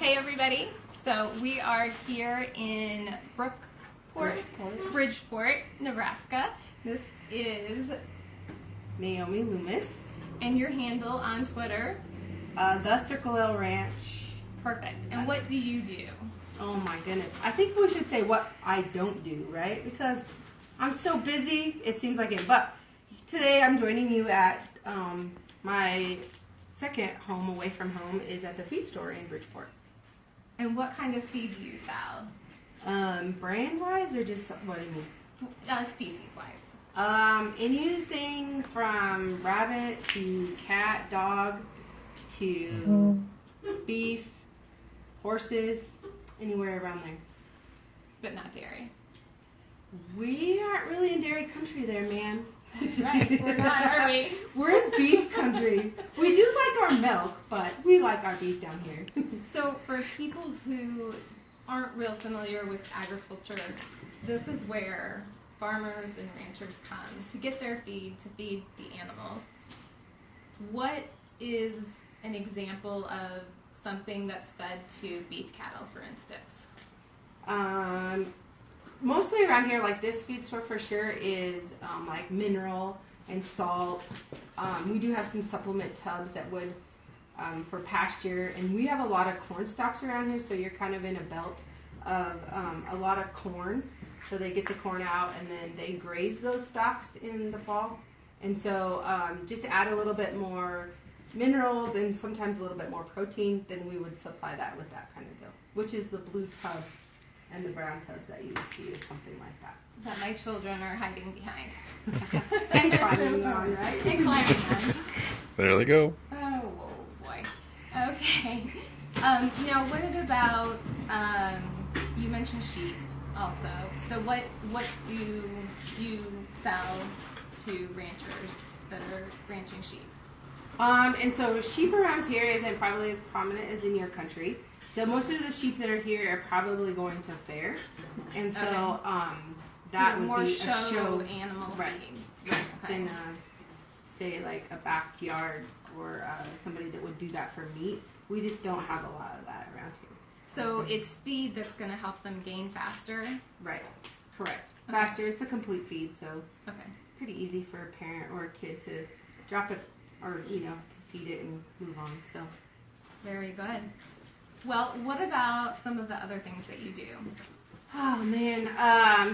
Hey everybody, so we are here in Bridgeport, Nebraska. This is Naomi, Loomis. And your handle on Twitter? The Circle L Ranch. Perfect. And what do you do? Oh my goodness. I think we should say what I don't do, right? Because I'm so busy, it seems like it. But today I'm joining you at my second home away from home is at the feed store in Bridgeport. And what kind of feed do you sell? Brand-wise or just, what do you mean? Species-wise. Anything from rabbit to cat, dog, to beef, horses, anywhere around there. But not dairy. We aren't really in dairy country there, man. That's right. We're not, are we? We're in beef country. We do like our milk, but we like our beef down here. So for people who aren't real familiar with agriculture, this is where farmers and ranchers come to get their feed, to feed the animals. What is an example of something that's fed to beef cattle, for instance? Mostly around here, like this feed store for sure is like mineral and salt. We do have some supplement tubs that would for pasture, and we have a lot of corn stalks around here, so you're kind of in a belt of a lot of corn. So they get the corn out and then they graze those stalks in the fall. And so just to add a little bit more minerals and sometimes a little bit more protein, then we would supply that with that kind of deal, which is the blue tubs and the brown tubs that you would see is something like that. That my children are hiding behind. And climbing on, right? And climbing on. There they go. Oh boy. Okay. Now what about, you mentioned sheep also. So what do you sell to ranchers that are ranching sheep? And so sheep around here isn't probably as prominent as in your country. So most of the sheep that are here are probably going to fair, and so that would more be show a show animal right, feeding. right. Okay. Than say like a backyard or somebody that would do that for meat. We just don't have a lot of that around here. So it's feed that's going to help them gain faster. Right. Correct. Okay. Faster. It's a complete feed, so Okay. pretty easy for a parent or a kid to drop it or to feed it and move on. So Very good. Well, what about some of the other things that you do? oh man,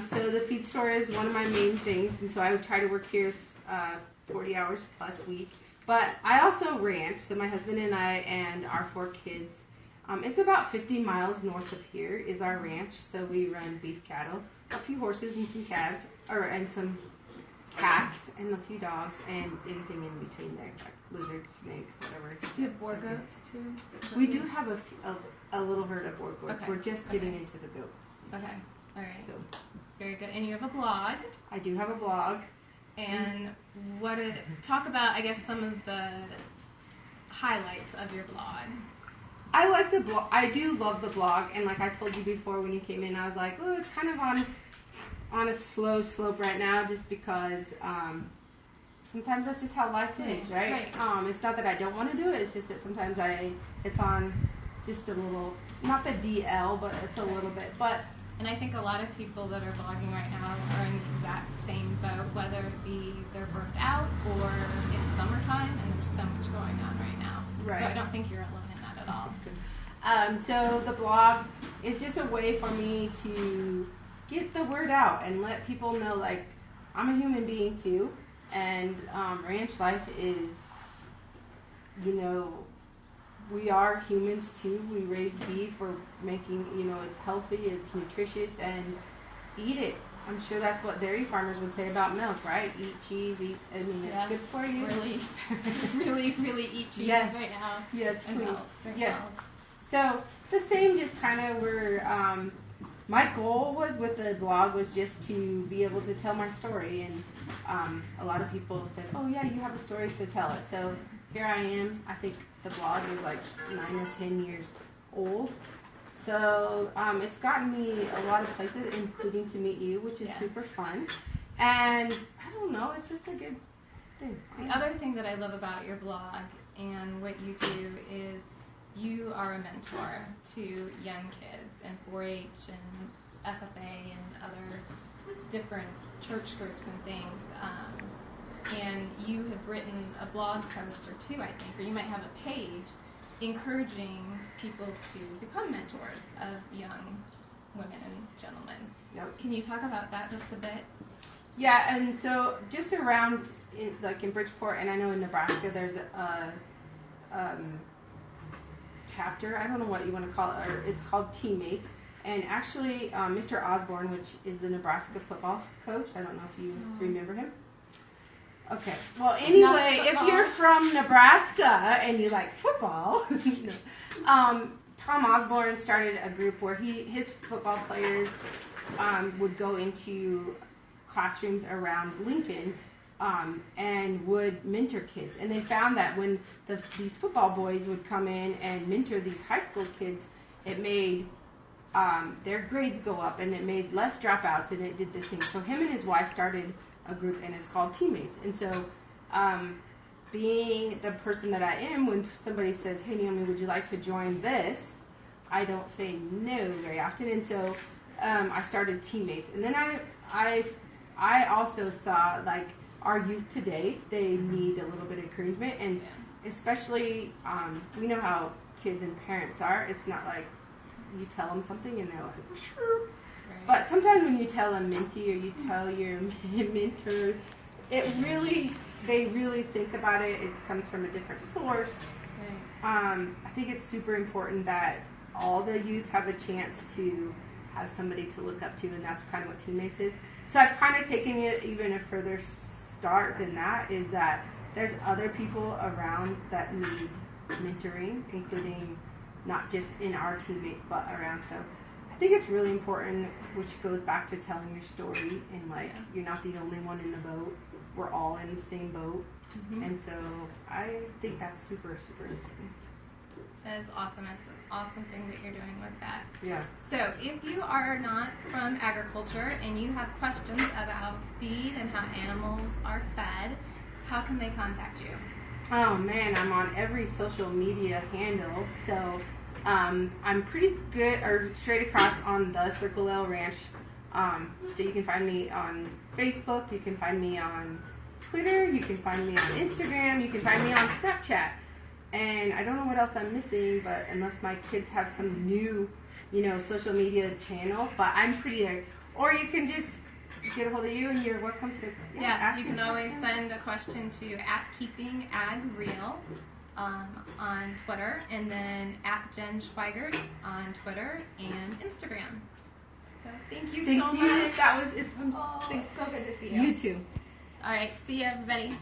so the feed store is one of my main things, and so I would try to work here 40 hours plus a week. But I also ranch, so my husband and I and our 4 kids. It's about 50 miles north of here is our ranch, so we run beef cattle, a few horses and some calves, and some cats and a few dogs and anything in between there, like lizards, snakes, whatever. Do you have boar goats too? We do have a little herd of boar goats. Okay. We're just getting into the goats. Okay. All right. So Very good. And you have a blog. I do have a blog. And talk about, I guess, some of the highlights of your blog. I like the blog. I do love the blog, and like I told you before when you came in, I was like, oh, it's kind of on a slow slope right now, just because sometimes that's just how life is, right? It's not that I don't want to do it. It's just that sometimes it's on just a little, not the DL, but it's a little bit. But And I think a lot of people that are blogging right now are in the exact same boat, whether it be they're burnt out or it's summertime and there's so much going on right now. Right. So I don't think you're alone in that at all. So the blog is just a way for me to get the word out and let people know, like, I'm a human being too, and ranch life is, we are humans too. We raise beef. We're making, it's healthy, it's nutritious, and eat it. I'm sure that's what dairy farmers would say about milk, right? Eat cheese, it's good for you. Really eat cheese right now. Yes, And please. drink Yes. milk. So the same, just kind of my goal with the blog was just to be able to tell my story, and a lot of people said, oh yeah, you have a story, so tell it. So here I am. I think the blog is like 9 or 10 years old. So it's gotten me a lot of places, including to meet you, which is super fun. And I don't know, it's just a good thing. The other thing that I love about your blog and what you do is you are a mentor to young kids in 4-H and FFA and other different church groups and things. And you have written a blog post or two, I think, or you might have a page encouraging people to become mentors of young women and gentlemen. Yep. Can you talk about that just a bit? Yeah, and so just around, like in Bridgeport, and I know in Nebraska, there's a chapter, I don't know what you want to call it, or it's called Teammates. And actually, Mr. Osborne, which is the Nebraska football coach, I don't know if you remember him. Okay, well, anyway, if you're from Nebraska and you like football, Tom Osborne started a group where his football players would go into classrooms around Lincoln and would mentor kids. And they found that when these football boys would come in and mentor these high school kids, it made their grades go up and it made less dropouts and it did this thing. So him and his wife started a group and it's called Teammates. And so being the person that I am, when somebody says, hey Naomi, would you like to join this? I don't say no very often. And so I started Teammates. And then I also saw, like, our youth today, they need a little bit of encouragement. And especially, we know how kids and parents are. It's not like you tell them something and they're like, sure. Right. But sometimes when you tell a mentee or you tell your mentor, they really think about it. It comes from a different source. Right. I think it's super important that all the youth have a chance to have somebody to look up to, and that's kind of what Teammates is. So I've kind of taken it even a further start than that, is that there's other people around that need mentoring, including not just in our teammates, but around. So I think it's really important, which goes back to telling your story, and like, you're not the only one in the boat. We're all in the same boat. Mm-hmm. And so I think that's super, super important. That is awesome. It's an awesome thing that you're doing with that. Yeah. So if you are not from agriculture and you have questions about feed and how animals are fed, how can they contact you? Oh man, I'm on every social media handle. So I'm pretty good, or straight across on the Circle L Ranch. So you can find me on Facebook, you can find me on Twitter, you can find me on Instagram, you can find me on Snapchat. And I don't know what else I'm missing, but unless my kids have some new, social media channel, but I'm pretty there. Or you can just get a hold of you and you're welcome to ask. You can always send a question to @KeepingAgReal on Twitter, and then @JenSchweigert on Twitter and Instagram. So thank you so much. It's so good to see you. You too. All right, see you everybody.